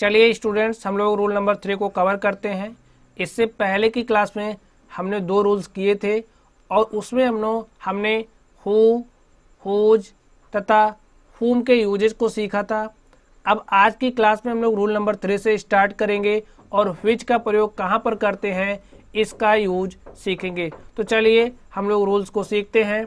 चलिए स्टूडेंट्स, हम लोग रूल नंबर 3 को कवर करते हैं। इससे पहले की क्लास में हमने 2 रूल्स किए थे और उसमें हमने हु, हुज तथा हुम के यूजेज को सीखा था। अब आज की क्लास में हम लोग रूल नंबर 3 से स्टार्ट करेंगे और व्हिच का प्रयोग कहाँ पर करते हैं इसका यूज सीखेंगे। तो चलिए हम लोग रूल्स को सीखते हैं।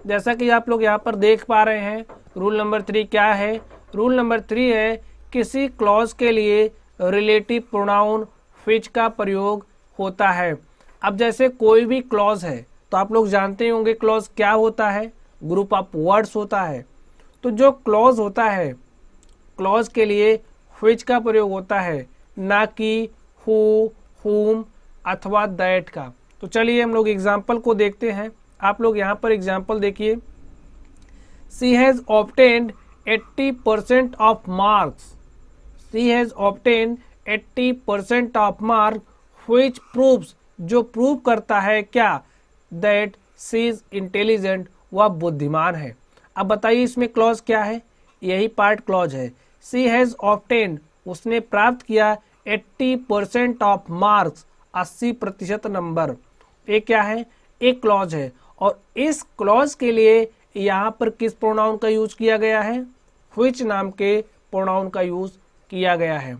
जैसा कि आप लोग यहाँ पर देख पा रहे हैं, रूल नंबर 3 क्या है। रूल नंबर 3 है किसी क्लॉज के लिए रिलेटिव प्रोनाउन व्हिच का प्रयोग होता है। अब जैसे कोई भी क्लॉज है तो आप लोग जानते होंगे क्लॉज क्या होता है, ग्रुप ऑफ वर्ड्स होता है। तो जो क्लॉज होता है, क्लॉज के लिए व्हिच का प्रयोग होता है, ना कि हु, हुम अथवा दैट का। तो चलिए हम लोग एग्जाम्पल को देखते हैं। आप लोग यहाँ पर एग्जाम्पल देखिए। She has obtained 80% of marks. She has obtained 80% of mark which proves, जो प्रूव करता है क्या, दैट शी इज इंटेलिजेंट, वह बुद्धिमान है। अब बताइए इसमें क्लॉज क्या है, यही पार्ट क्लॉज है। शी हैज़ ऑब्टेन्ड, उसने प्राप्त किया 80% ऑफ मार्क्स, 80% नंबर। ये क्या है, एक क्लॉज है और इस क्लॉज के लिए यहाँ पर किस प्रोनाउन का यूज किया गया है, व्हिच नाम के प्रोनाउन का यूज किया गया है।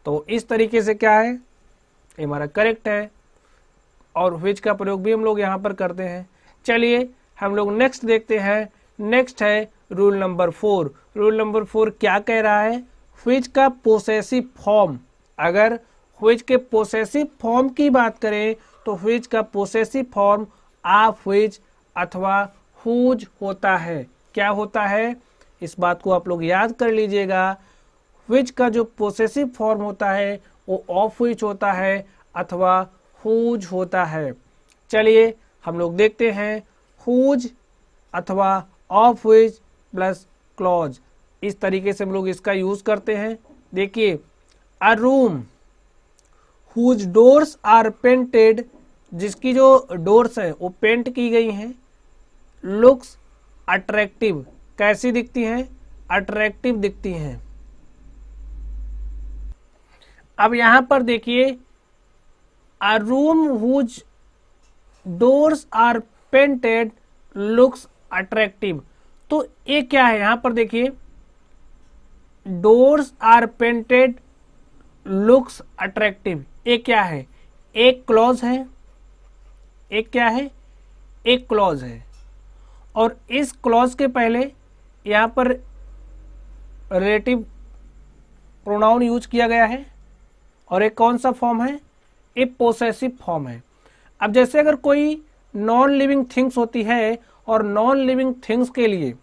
तो इस तरीके से क्या है, ये हमारा करेक्ट है और व्हिच का प्रयोग भी हम लोग यहाँ पर करते हैं। चलिए हम लोग नेक्स्ट देखते हैं। नेक्स्ट है रूल नंबर 4। रूल नंबर 4 क्या कह रहा है, व्हिच का पोसेसिव फॉर्म। अगर व्हिच के पोसेसिव फॉर्म की बात करें तो व्हिच का पोसेसिव फॉर्म ऑफ व्हिच अथवा हुज होता है। क्या होता है, इस बात को आप लोग याद कर लीजिएगा। व्हिच का जो पोसेसिव फॉर्म होता है वो ऑफ व्हिच होता है अथवा हुज होता है। चलिए हम लोग देखते हैं, हुज अथवा ऑफ व्हिच प्लस क्लॉज, इस तरीके से हम लोग इसका यूज करते हैं। देखिए, a room whose doors are painted, जिसकी जो डोर्स हैं वो पेंट की गई हैं, लुक्स अट्रैक्टिव, कैसी दिखती हैं, अट्रैक्टिव दिखती हैं। अब यहां पर देखिए, a room whose doors are painted looks attractive. तो ये क्या है, यहां पर देखिए, doors are painted looks attractive, ये क्या है, एक क्लॉज है। एक क्या है, एक क्लॉज है और इस क्लॉज के पहले यहां पर रिलेटिव प्रोनाउन यूज किया गया है और एक कौन सा फॉर्म है, एक पोसेसिव फॉर्म है। अब जैसे अगर कोई नॉन लिविंग थिंग्स होती है और नॉन लिविंग थिंग्स के लिए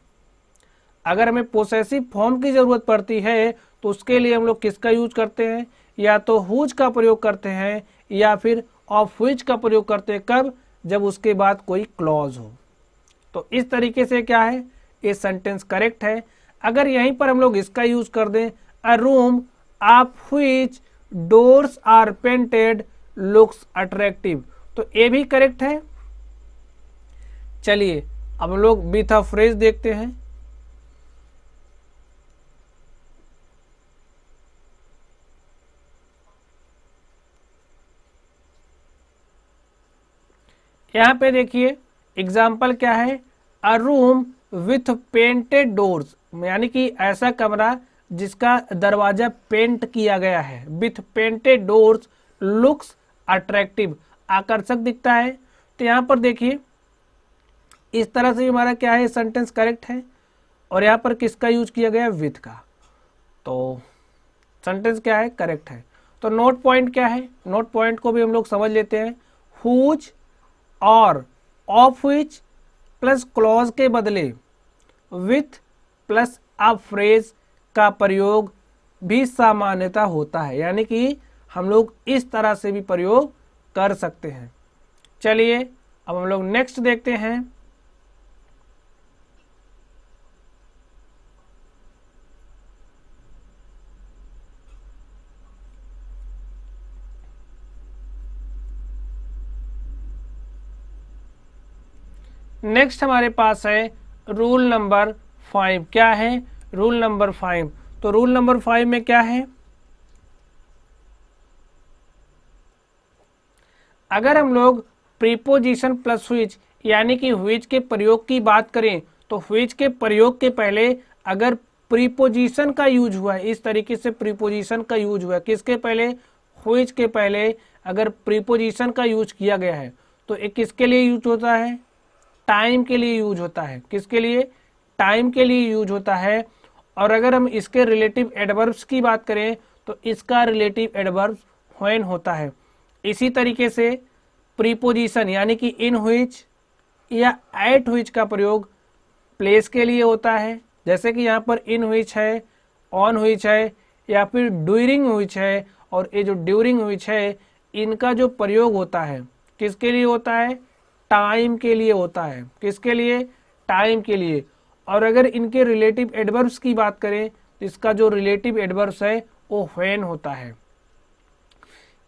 अगर हमें पोसेसिव फॉर्म की ज़रूरत पड़ती है तो उसके लिए हम लोग किसका यूज करते हैं, या तो हुज का प्रयोग करते हैं या फिर ऑफ व्हिच का प्रयोग करते हैं। कब, जब उसके बाद कोई क्लॉज हो। तो इस तरीके से क्या है, ये सेंटेंस करेक्ट है। अगर यहीं पर हम लोग इसका यूज कर दें, a room of which doors are painted looks attractive, तो ये भी करेक्ट है। चलिए अब हम लोग विथ अ फ्रेज देखते हैं। यहां पे देखिए एग्जाम्पल क्या है, अ रूम विथ पेंटेड डोर्स, यानी कि ऐसा कमरा जिसका दरवाजा पेंट किया गया है, with painted doors looks attractive, आकर्षक दिखता है। तो यहां पर देखिए इस तरह से हमारा क्या है, सेंटेंस करेक्ट है और यहाँ पर किसका यूज किया गया, विथ का। तो सेंटेंस क्या है, करेक्ट है। तो नोट पॉइंट क्या है, नोट पॉइंट को भी हम लोग समझ लेते हैं। हुज और ऑफ व्हिच प्लस क्लॉज के बदले विथ प्लस अ फ्रेज का प्रयोग भी सामान्यता होता है, यानी कि हम लोग इस तरह से भी प्रयोग कर सकते हैं। चलिए अब हम लोग नेक्स्ट देखते हैं। नेक्स्ट हमारे पास है रूल नंबर 5। क्या है, रूल नंबर 5। तो रूल नंबर 5 में क्या है, अगर हम लोग प्रीपोजिशन प्लस व्हिच यानी कि व्हिच के प्रयोग की बात करें तो व्हिच के प्रयोग के पहले अगर प्रीपोजिशन का यूज हुआ है, इस तरीके से प्रीपोजिशन का यूज हुआ है, किसके पहले, व्हिच के पहले अगर प्रीपोजिशन का यूज किया गया है तो ये किसके लिए यूज होता है, टाइम के लिए यूज होता है। किसके लिए, टाइम के लिए यूज होता है। और अगर हम इसके रिलेटिव एडवर्ब्स की बात करें तो इसका रिलेटिव एडवर्ब व्हेन होता है। इसी तरीके से प्रीपोजिशन यानी कि इन व्हिच या एट व्हिच का प्रयोग प्लेस के लिए होता है, जैसे कि यहाँ पर इन व्हिच है, ऑन व्हिच है या फिर ड्यूरिंग व्हिच है। और ये जो ड्यूरिंग व्हिच है इनका जो प्रयोग होता है किसके लिए होता है, टाइम के लिए होता है। किसके लिए, टाइम के लिए। और अगर इनके रिलेटिव एडवर्ब्स की बात करें तो इसका जो रिलेटिव एडवर्ब्स है वो व्हेन होता है।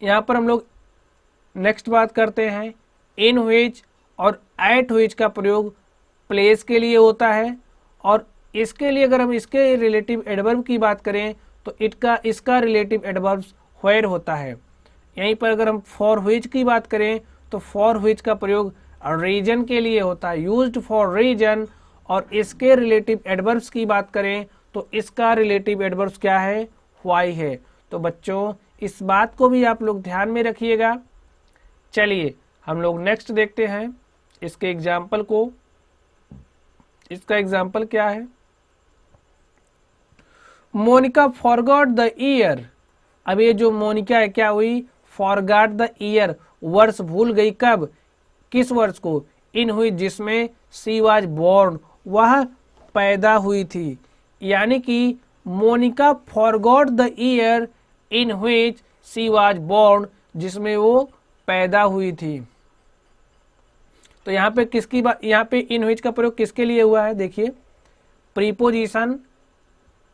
यहाँ पर हम लोग नेक्स्ट बात करते हैं, इन व्हिच और एट व्हिच का प्रयोग प्लेस के लिए होता है। और इसके लिए अगर हम इसके रिलेटिव एडवर्ब की बात करें तो इसका रिलेटिव एडवर्ब्स व्हेर होता है। यहीं पर अगर हम फॉर व्हिच की बात करें तो फॉर व्हिच का प्रयोग रीजन के लिए होता है, यूज्ड फॉर रीजन। और इसके रिलेटिव एडवर्ब्स की बात करें तो इसका रिलेटिव एडवर्ब्स क्या है, व्हाई है। तो बच्चों इस बात को भी आप लोग ध्यान में रखिएगा। चलिए हम लोग नेक्स्ट देखते हैं इसके एग्जाम्पल को। इसका एग्जाम्पल क्या है, मोनिका फॉरगॉट द ईयर। अब ये जो मोनिका है क्या हुई, फॉरगॉट द ईयर, वर्ष भूल गई। कब, किस वर्ष को, इन हुई जिसमें सी वाज बोर्न, वह पैदा हुई थी। यानी कि Monica forgot the year in which she was born, जिसमें वो पैदा हुई थी। तो यहाँ पे किसकी बात, यहाँ पे इन व्हिच का प्रयोग किसके लिए हुआ है, देखिए प्रीपोजिशन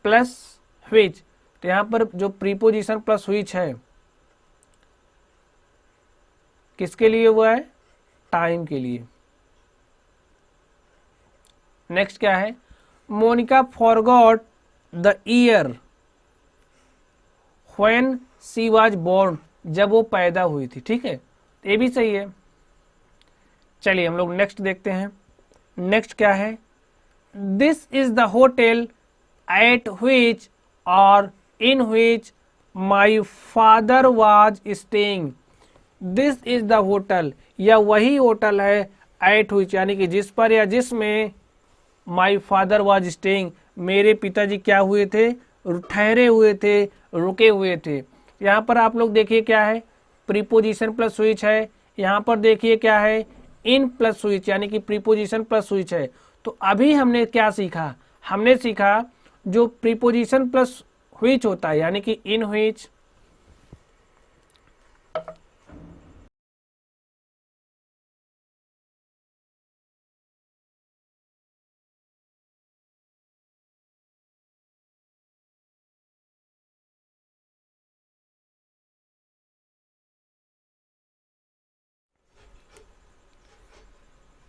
प्लस व्हिच। तो यहाँ पर जो प्रीपोजिशन प्लस व्हिच है किसके लिए हुआ है, टाइम के लिए। नेक्स्ट क्या है, Monica forgot the year when she was born, जब वो पैदा हुई थी। ठीक है, ये भी सही है। चलिए हम लोग नेक्स्ट देखते हैं। नेक्स्ट क्या है, this is the hotel at which और in which my father was staying. This is the hotel, यह वही होटल है, एट व्हिच यानी कि जिस पर या जिसमें माई फादर वाज स्टेइंग, मेरे पिताजी क्या हुए थे, ठहरे हुए थे, रुके हुए थे। यहाँ पर आप लोग देखिए क्या है, प्रीपोजिशन प्लस व्हिच है। यहाँ पर देखिए क्या है, इन प्लस व्हिच यानी कि प्रीपोजिशन प्लस व्हिच है। तो अभी हमने क्या सीखा, हमने सीखा जो प्रीपोजिशन प्लस व्हिच होता है यानी कि इन व्हिच,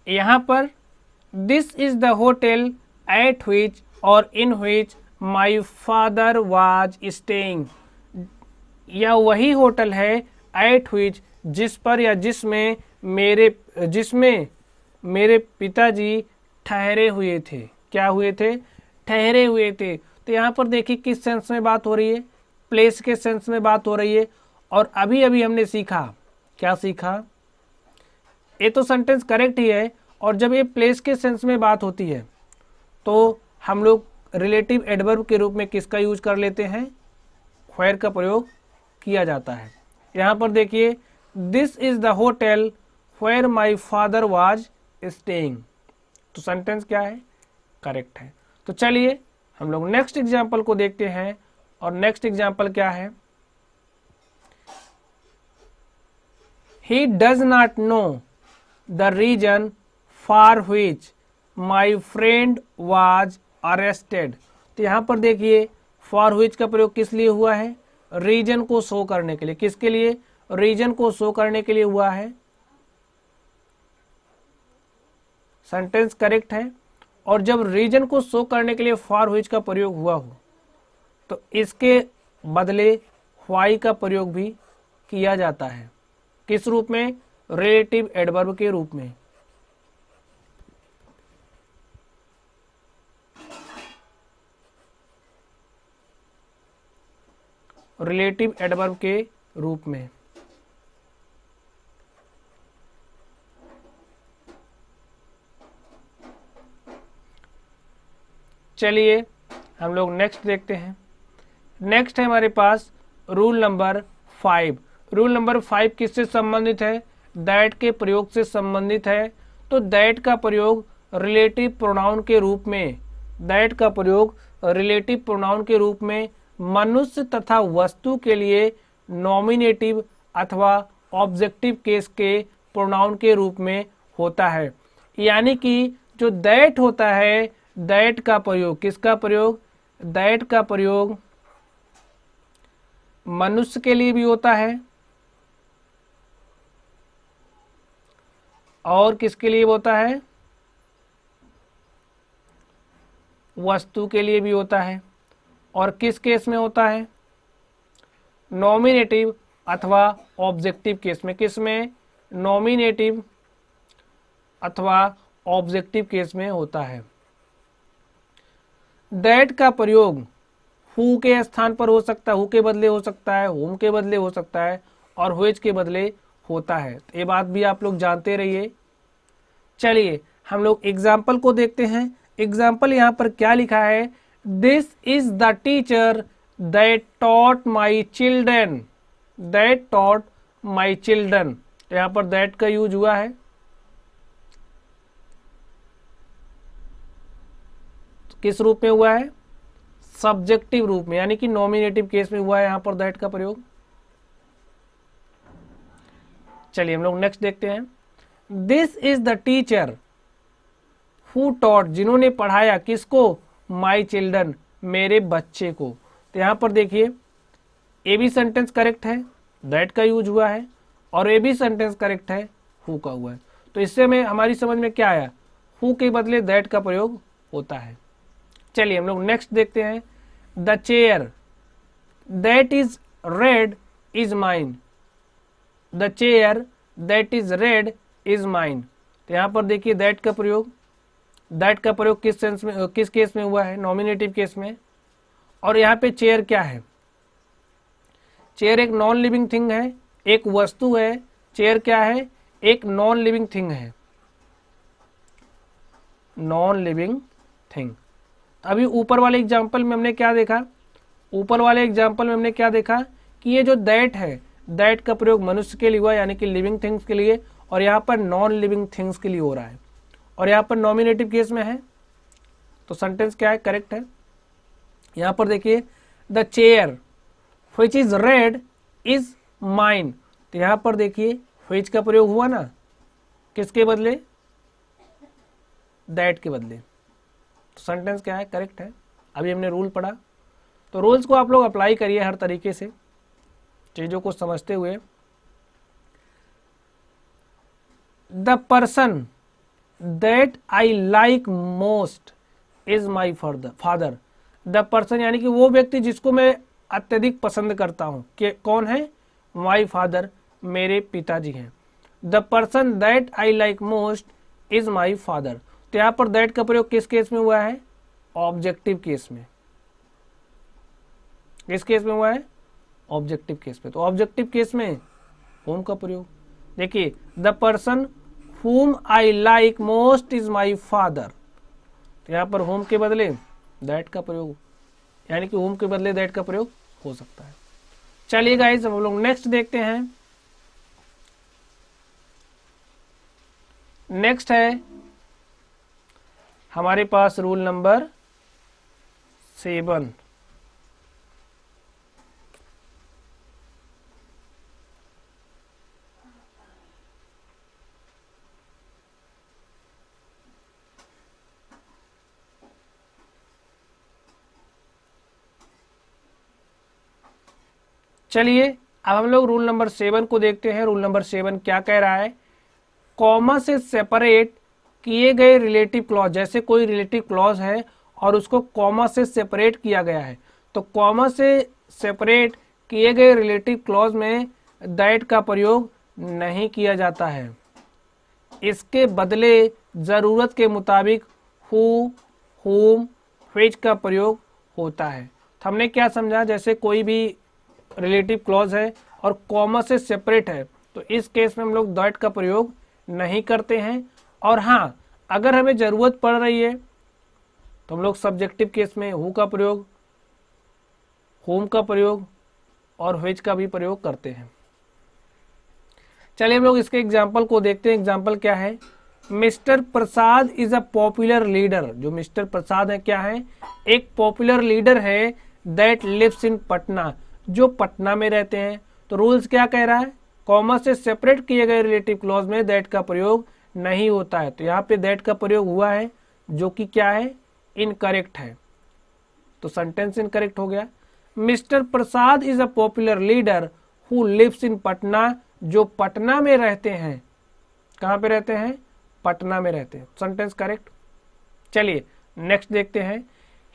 यहाँ पर this is the hotel at which और in which my father was staying, यह वही होटल है एट व्हिच जिस पर या जिसमें मेरे पिताजी ठहरे हुए थे। क्या हुए थे, ठहरे हुए थे। तो यहाँ पर देखिए किस सेंस में बात हो रही है, प्लेस के सेंस में बात हो रही है। और अभी अभी हमने सीखा, क्या सीखा, ये तो सेंटेंस करेक्ट ही है। और जब ये प्लेस के सेंस में बात होती है तो हम लोग रिलेटिव एडवर्ब के रूप में किसका यूज कर लेते हैं, व्हेयर का प्रयोग किया जाता है। यहाँ पर देखिए this is the hotel where my father was staying, तो सेंटेंस क्या है, करेक्ट है। तो चलिए हम लोग नेक्स्ट एग्जाम्पल को देखते हैं। और नेक्स्ट एग्जाम्पल क्या है, he does not know the reason for which my friend was arrested. तो यहाँ पर देखिए फॉर व्हिच का प्रयोग किस लिए हुआ है, रीजन को शो करने के लिए। किसके लिए, रीजन को शो करने के लिए हुआ है। सेंटेंस करेक्ट है। और जब रीजन को शो करने के लिए फॉर व्हिच का प्रयोग हुआ हो तो इसके बदले व्हाई का प्रयोग भी किया जाता है। किस रूप में, रिलेटिव एडवर्ब के रूप में। रिलेटिव एडवर्ब के रूप में। चलिए हम लोग नेक्स्ट देखते हैं। नेक्स्ट है हमारे पास रूल नंबर 5। रूल नंबर 5 किससे संबंधित है? दैट के प्रयोग से संबंधित है। तो दैट का प्रयोग रिलेटिव प्रोनाउन के रूप में, दैट का प्रयोग रिलेटिव प्रोनाउन के रूप में मनुष्य तथा वस्तु के लिए नॉमिनेटिव अथवा ऑब्जेक्टिव केस के प्रोनाउन के रूप में होता है। यानी कि जो दैट होता है, दैट का प्रयोग, किसका प्रयोग? दैट का प्रयोग मनुष्य के लिए भी होता है और किसके लिए होता है? वस्तु के लिए भी होता है। और किस केस में होता है? नॉमिनेटिव अथवा ऑब्जेक्टिव केस में। किस में? नॉमिनेटिव अथवा ऑब्जेक्टिव केस में होता है। दैट का प्रयोग हु के स्थान पर हो सकता है, हु के बदले हो सकता है, हुम के बदले हो सकता है और व्हिच के बदले होता है। तो ये बात भी आप लोग जानते रहिए। चलिए हम लोग एग्जाम्पल को देखते हैं। एग्जाम्पल यहाँ पर क्या लिखा है? This is the teacher that taught my children, that taught my children. यहाँ पर दैट का यूज हुआ है। किस रूप में हुआ है? सब्जेक्टिव रूप में, यानी कि नॉमिनेटिव केस में हुआ है यहाँ पर दैट का प्रयोग। चलिए हम लोग नेक्स्ट देखते हैं। This is the teacher who taught, जिन्होंने पढ़ाया, किसको? माई चिल्ड्रन, मेरे बच्चे को। तो यहाँ पर देखिए ए भी सेंटेंस करेक्ट है, दैट का यूज हुआ है, और ए भी सेंटेंस करेक्ट है, हु का हुआ है। तो इससे में हमारी समझ में क्या आया? हु के बदले दैट का प्रयोग होता है। चलिए हम लोग नेक्स्ट देखते हैं। The chair that is red is mine, the chair that is red is mine. तो यहाँ पर देखिए दैट का प्रयोग, दैट का प्रयोग किस सेंस में, किस केस में हुआ है? नॉमिनेटिव केस में। और यहाँ पे चेयर क्या है? चेयर एक नॉन लिविंग थिंग है, एक वस्तु है। चेयर क्या है? एक नॉन लिविंग थिंग है, नॉन लिविंग थिंग। अभी ऊपर वाले एग्जाम्पल में हमने क्या देखा? ऊपर वाले एग्जाम्पल में हमने क्या देखा कि ये जो दैट है, दैट का प्रयोग मनुष्य के लिए हुआ, यानी कि लिविंग थिंग्स के लिए, और यहाँ पर नॉन लिविंग थिंग्स के लिए हो रहा है, और यहाँ पर नॉमिनेटिव केस में है। तो सेंटेंस क्या है? करेक्ट है। यहाँ पर देखिए the chair which is red is mine. तो यहाँ पर देखिए व्हिच का प्रयोग हुआ ना, किसके बदले? दैट के बदले। तो सेंटेंस क्या है? करेक्ट है। अभी हमने रूल पढ़ा, तो रूल्स को आप लोग अप्लाई करिए हर तरीके से, चीजों को समझते हुए। The person that I like most is my father. The person यानी कि वो व्यक्ति जिसको मैं अत्यधिक पसंद करता हूं, कि कौन है? माई फादर, मेरे पिताजी हैं। The person that I like most is my father. तो यहाँ पर दैट का प्रयोग किस केस में हुआ है? ऑब्जेक्टिव केस में। किस केस में हुआ है? ऑब्जेक्टिव केस में। तो ऑब्जेक्टिव केस में होम का प्रयोग। देखिए the person whom I like most is my father। तो यहाँ पर होम के बदले दैट का प्रयोग, यानी कि होम के बदले दैट का प्रयोग हो सकता है। चलिए गाइस हम लोग नेक्स्ट देखते हैं। नेक्स्ट है हमारे पास रूल नंबर 7। चलिए अब हम लोग रूल नंबर 7 को देखते हैं। रूल नंबर 7 क्या कह रहा है? कॉमा से सेपरेट किए गए रिलेटिव क्लॉज, जैसे कोई रिलेटिव क्लॉज है और उसको कॉमा से सेपरेट किया गया है, तो कॉमा से सेपरेट किए गए रिलेटिव क्लॉज में दैट का प्रयोग नहीं किया जाता है। इसके बदले ज़रूरत के मुताबिक हु, हुम, व्हिच का प्रयोग होता है। तो हमने क्या समझा, जैसे कोई भी रिलेटिव क्लॉज है और कॉमा से सेपरेट है तो इस केस में हम लोग दैट का प्रयोग नहीं करते हैं। और हाँ, अगर हमें ज़रूरत पड़ रही है तो हम लोग सब्जेक्टिव केस में हु का प्रयोग, होम का प्रयोग और व्हिच का भी प्रयोग करते हैं। चलिए हम लोग इसके एग्जाम्पल को देखते हैं। एग्जाम्पल क्या है, mister Prasad is a popular leader. जो मिस्टर प्रसाद है क्या है, एक पॉपुलर लीडर है दैट लिव्स इन पटना, जो पटना में रहते हैं। तो रूल्स क्या कह रहा है, कॉमा से सेपरेट किए गए रिलेटिव क्लॉज में दैट का प्रयोग नहीं होता है। तो यहाँ पे दैट का प्रयोग हुआ है जो कि क्या है, इनकरेक्ट है। तो सेंटेंस इनकरेक्ट हो गया। Mister Prasad is a popular leader who lives in Patna, जो पटना में रहते हैं। कहाँ पे रहते हैं, पटना में रहते हैं। Sentence correct. चलिए नेक्स्ट देखते हैं।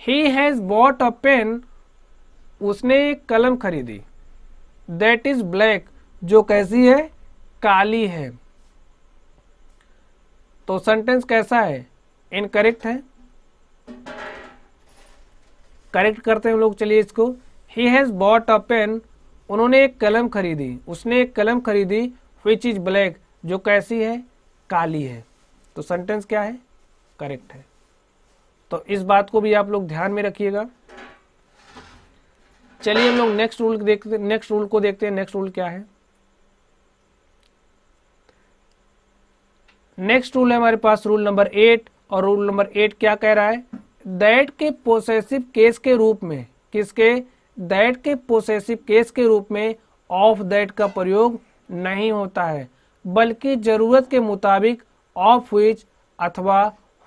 He has bought a pen, उसने एक कलम खरीदी, दैट इज ब्लैक, जो कैसी है, काली है। तो सेंटेंस कैसा है, इनकरेक्ट है। करेक्ट करते हैं हम लोग। चलिए इसको, he has bought a pen, उन्होंने एक कलम खरीदी, उसने एक कलम खरीदी, व्हिच इज ब्लैक, जो कैसी है, काली है। तो सेंटेंस क्या है, करेक्ट है। तो इस बात को भी आप लोग ध्यान में रखिएगा। चलिए हम लोग नेक्स्ट रूल को देखते हैं। नेक्स्ट रूल क्या है, नेक्स्ट रूल है हमारे पास रूल नंबर 8। और रूल नंबर 8 क्या कह रहा है, दैट के पोसेसिव केस के रूप में, किसके, दैट के पोसेसिव केस के रूप में ऑफ दैट का प्रयोग नहीं होता है, बल्कि जरूरत के मुताबिक ऑफ व्हिच अथवा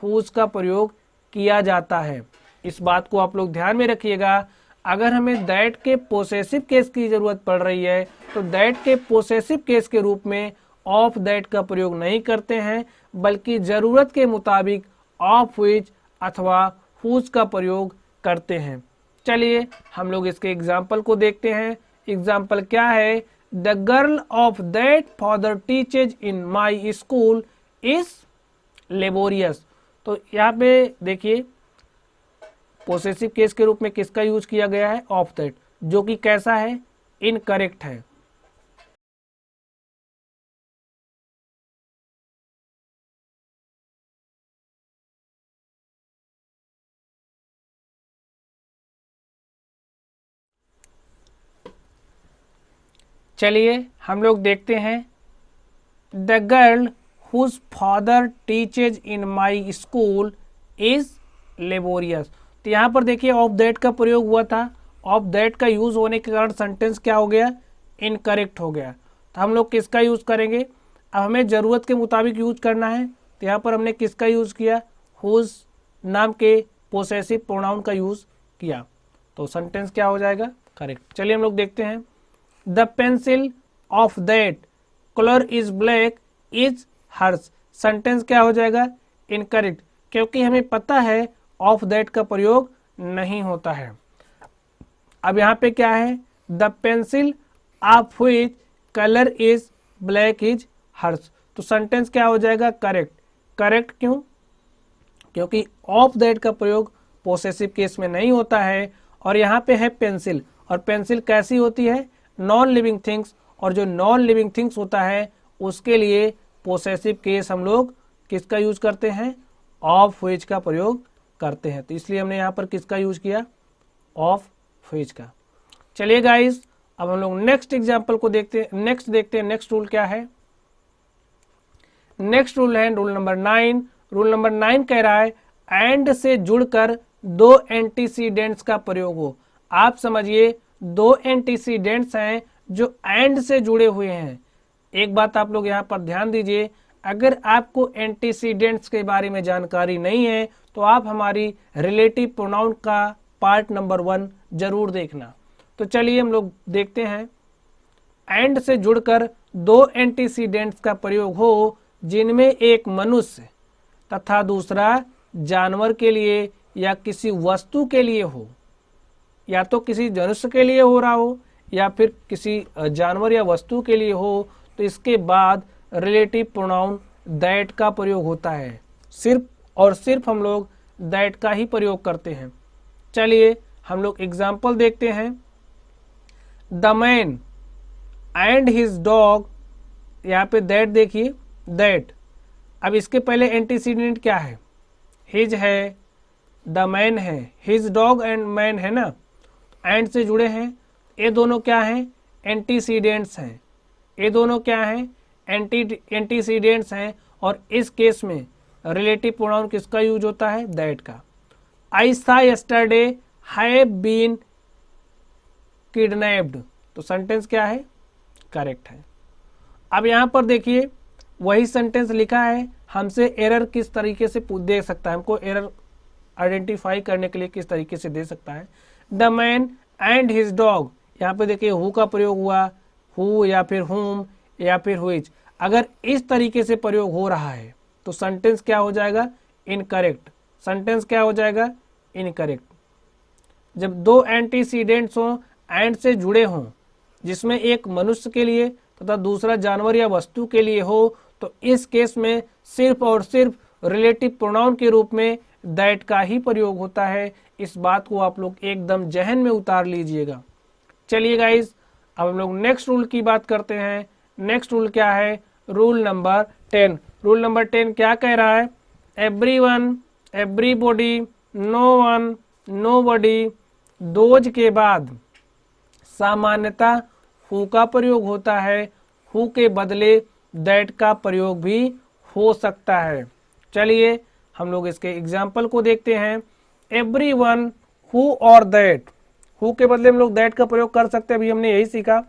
हुज का प्रयोग किया जाता है। इस बात को आप लोग ध्यान में रखिएगा। अगर हमें दैट के पोसेसिव केस की जरूरत पड़ रही है तो दैट के पोसेसिव केस के रूप में ऑफ दैट का प्रयोग नहीं करते हैं, बल्कि जरूरत के मुताबिक ऑफ व्हिच अथवा हुज का प्रयोग करते हैं। चलिए हम लोग इसके एग्जाम्पल को देखते हैं। एग्जाम्पल क्या है, the girl of that father teaches in my school is laborious. तो यहाँ पे देखिए पोसेसिव केस के रूप में किसका यूज किया गया है, ऑफ दैट, जो कि कैसा है, इनकरेक्ट है। चलिए हम लोग देखते हैं, the girl whose father teaches in my school is laborious. तो यहाँ पर देखिए ऑफ दैट का प्रयोग हुआ था। ऑफ दैट का यूज होने के कारण सेंटेंस क्या हो गया, इनकरेक्ट हो गया। तो हम लोग किसका यूज करेंगे, अब हमें ज़रूरत के मुताबिक यूज करना है। तो यहाँ पर हमने किसका यूज किया, हुज नाम के पोसेसिव प्रोनाउन का यूज किया। तो सेंटेंस क्या हो जाएगा, करेक्ट। चलिए हम लोग देखते हैं, the pencil of that colour is black is hers. Sentence क्या हो जाएगा, इनकरेक्ट, क्योंकि हमें पता है ऑफ दैट का प्रयोग नहीं होता है। अब यहाँ पे क्या है, the pencil of which colour is black is hers. तो सेंटेंस क्या हो जाएगा, करेक्ट। करेक्ट क्यों, क्योंकि ऑफ दैट का प्रयोग पोसेसिव केस में नहीं होता है। और यहाँ पे है पेंसिल, और पेंसिल कैसी होती है, नॉन लिविंग थिंग्स, और जो नॉन लिविंग थिंग्स होता है उसके लिए पोसेसिव केस हम लोग किसका यूज करते हैं, ऑफ व्हिच का प्रयोग करते हैं। तो इसलिए हमने यहाँ पर किसका यूज किया, ऑफ व्हिच का। चलिए गाइस अब हम लोग नेक्स्ट एग्जाम्पल को देखते हैं। नेक्स्ट रूल क्या है, नेक्स्ट रूल है रूल नंबर 9। रूल नंबर 9 कह रहा है एंड से जुड़कर दो एंटीसीडेंट्स का प्रयोग हो। आप समझिए दो एंटीसीडेंट्स हैं जो एंड से जुड़े हुए हैं। एक बात आप लोग यहाँ पर ध्यान दीजिए, अगर आपको एंटीसीडेंट्स के बारे में जानकारी नहीं है तो आप हमारी रिलेटिव प्रोनाउन का पार्ट नंबर 1 जरूर देखना। तो चलिए हम लोग देखते हैं, एंड से जुड़कर दो एंटीसीडेंट्स का प्रयोग हो जिनमें एक मनुष्य तथा दूसरा जानवर के लिए या किसी वस्तु के लिए हो, या तो किसी मनुष्य के लिए हो रहा हो या फिर किसी जानवर या वस्तु के लिए हो। तो तो इसके बाद रिलेटिव प्रोनाउन दैट का प्रयोग होता है। सिर्फ और सिर्फ हम लोग दैट का ही प्रयोग करते हैं। चलिए हम लोग एग्जाम्पल देखते हैं। The man and his dog, यहाँ पे दैट देखिए, दैट। अब इसके पहले एंटीसीडेंट क्या है? हिज है, द मैन है, हिज डॉग एंड मैन है ना, एंड से जुड़े हैं। ये दोनों क्या हैं? एंटीसीडेंट्स हैं। ये दोनों क्या हैं? एंटीसीडेंट्स हैं। और इस केस में रिलेटिव प्रोनाउन किसका यूज होता है? दैट का। आई सा यस्टरडे हैव बीन किडनैप्ड, तो सेंटेंस क्या है? करेक्ट है। अब यहाँ पर देखिए वही सेंटेंस लिखा है, हमसे एरर किस तरीके से दे सकता है, हमको एरर आइडेंटिफाई करने के लिए किस तरीके से दे सकता है। The man and his dog, यहाँ पे देखिए हु का प्रयोग हुआ, हु या फिर हुम या फिर हुइच। अगर इस तरीके से प्रयोग हो रहा है तो सेंटेंस क्या हो जाएगा? इनकरेक्ट। सेंटेंस क्या हो जाएगा? इनकरेक्ट। जब दो एंटीसीडेंट्स हों, एंड से जुड़े हों, जिसमें एक मनुष्य के लिए तथा दूसरा जानवर या वस्तु के लिए हो, तो इस केस में सिर्फ और सिर्फ रिलेटिव प्रोनाउन के रूप में दैट का ही प्रयोग होता है। इस बात को आप लोग एकदम जहन में उतार लीजिएगा। चलिए गाइस, अब हम लोग नेक्स्ट रूल की बात करते हैं। नेक्स्ट रूल क्या है? Rule number 10। रूल नंबर 10 क्या कह रहा है? Everyone, everybody, no one, nobody, those के बाद सामान्यतः हु का प्रयोग होता है। हु के बदले दैट का प्रयोग भी हो सकता है। चलिए हम लोग इसके एग्जाम्पल को देखते हैं। एवरीवन, हु और दैट। हु के बदले हम लोग दैट का प्रयोग कर सकते हैं, अभी हमने यही सीखा।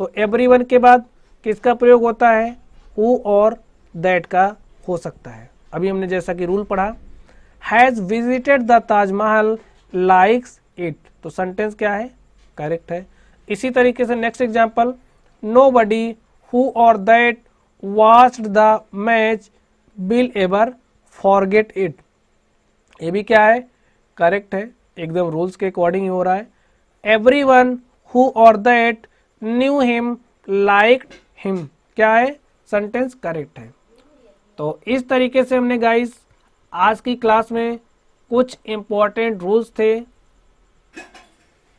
तो एवरीवन के बाद किसका प्रयोग होता है? हु और दैट का हो सकता है। अभी हमने जैसा कि रूल पढ़ा, has visited the Taj Mahal, likes it, तो सेंटेंस क्या है? करेक्ट है। इसी तरीके से नेक्स्ट एग्जाम्पल, नोबडी, हु और that watched the match, will ever forget it, ये भी क्या है? करेक्ट है। एकदम रूल्स के अकॉर्डिंग ही हो रहा है। एवरीवन, हु और that knew him, liked him, क्या है? सेंटेंस करेक्ट है। तो इस तरीके से हमने गाइस आज की क्लास में कुछ इंपॉर्टेंट रूल्स थे।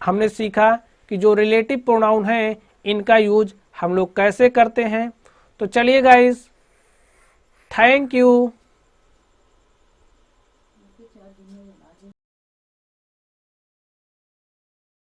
हमने सीखा कि जो रिलेटिव प्रोनाउन हैं इनका यूज हम लोग कैसे करते हैं। तो चलिए गाइस, थैंक यू।